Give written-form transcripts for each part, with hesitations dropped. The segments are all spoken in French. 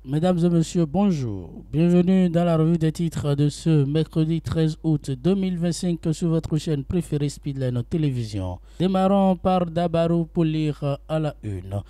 Mesdames et messieurs, bonjour. Bienvenue dans la revue des titres de ce mercredi 13 août 2025 sur votre chaîne préférée Speedline Télévision. Démarrons par Dabarou pour lire à la une.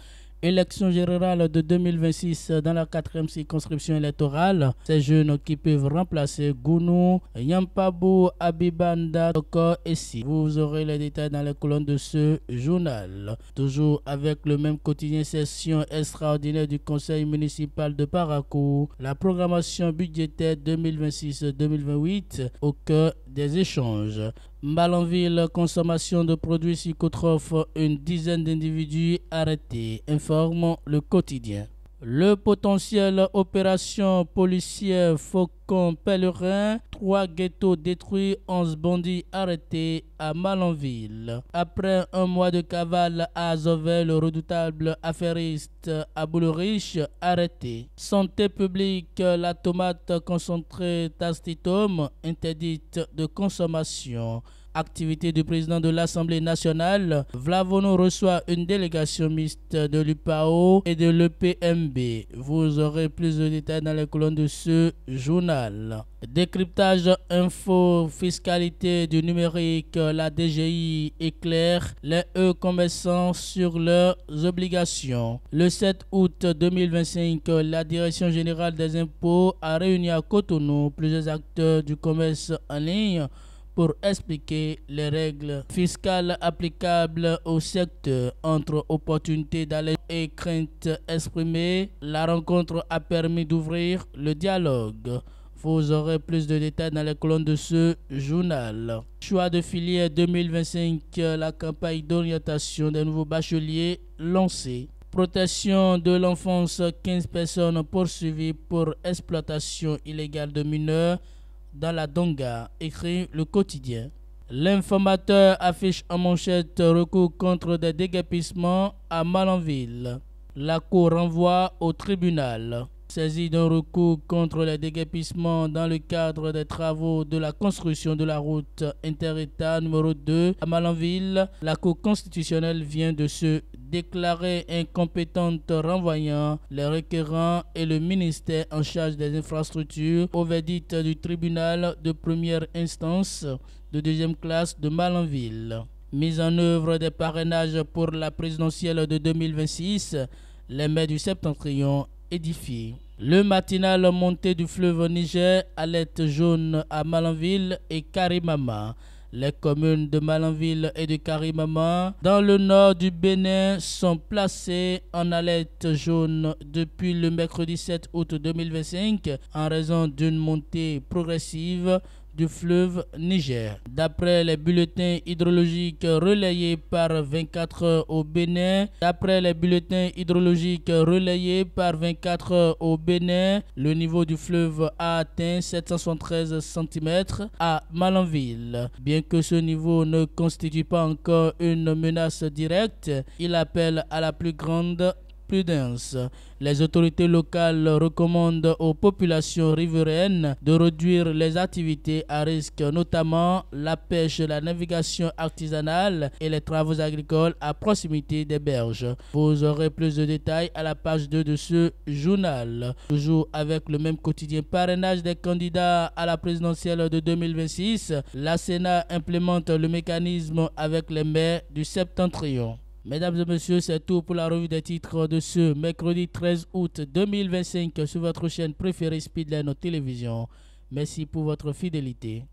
Élection générale de 2026 dans la 4e circonscription électorale. Ces jeunes qui peuvent remplacer Gounou, Yampabou, Abibanda, Toko et Si. Vous aurez les détails dans les colonnes de ce journal. Toujours avec le même quotidien, session extraordinaire du conseil municipal de Parakou. La programmation budgétaire 2026-2028 au cœur des échanges. Malanville, consommation de produits psychotrophes, une dizaine d'individus arrêtés, informe le quotidien. Le potentiel opération policière Faucon Pèlerin, 3 ghettos détruits, 11 bandits arrêtés à Malanville. Après un mois de cavale à Azovel, le redoutable affairiste Abouleriche arrêté. Santé publique, la tomate concentrée Tastitum interdite de consommation. Activité du président de l'Assemblée nationale, Vlavono reçoit une délégation mixte de l'UPAO et de l'EPMB. Vous aurez plus de détails dans les colonnes de ce journal. Décryptage info, fiscalité du numérique, la DGI éclaire les commerçants sur leurs obligations. Le 7 août 2025, la Direction générale des impôts a réuni à Cotonou plusieurs acteurs du commerce en ligne pour expliquer les règles fiscales applicables au secteur. Entre opportunités d'aller et craintes exprimées, la rencontre a permis d'ouvrir le dialogue. Vous aurez plus de détails dans les colonnes de ce journal. Choix de filière 2025, la campagne d'orientation des nouveaux bacheliers lancée. Protection de l'enfance, 15 personnes poursuivies pour exploitation illégale de mineurs dans la Donga, écrit le quotidien. L'informateur affiche en manchette recours contre des déguerpissements à Malanville. La cour renvoie au tribunal. Saisie d'un recours contre les déguerpissements dans le cadre des travaux de la construction de la route interétat numéro 2 à Malanville, la Cour constitutionnelle vient de se déclarée incompétente, renvoyant les requérants et le ministère en charge des infrastructures au verdict du tribunal de première instance de deuxième classe de Malanville. Mise en œuvre des parrainages pour la présidentielle de 2026, les maires du Septentrion édifiés. Le matinal montée du fleuve Niger, alerte jaune à Malanville et Karimama. Les communes de Malanville et de Karimama, dans le nord du Bénin, sont placées en alerte jaune depuis le mercredi 7 août 2025 en raison d'une montée progressive du fleuve Niger. D'après les bulletins hydrologiques relayés par 24 heures au Bénin, le niveau du fleuve a atteint 773 cm à Malanville. Bien que ce niveau ne constitue pas encore une menace directe, il appelle à la plus grande prudence. Les autorités locales recommandent aux populations riveraines de réduire les activités à risque, notamment la pêche, la navigation artisanale et les travaux agricoles à proximité des berges. Vous aurez plus de détails à la page 2 de ce journal. Toujours avec le même quotidien, parrainage des candidats à la présidentielle de 2026, la Sénat implémente le mécanisme avec les maires du Septentrion. Mesdames et messieurs, c'est tout pour la revue des titres de ce mercredi 13 août 2025 sur votre chaîne préférée Speedline Télévision. Merci pour votre fidélité.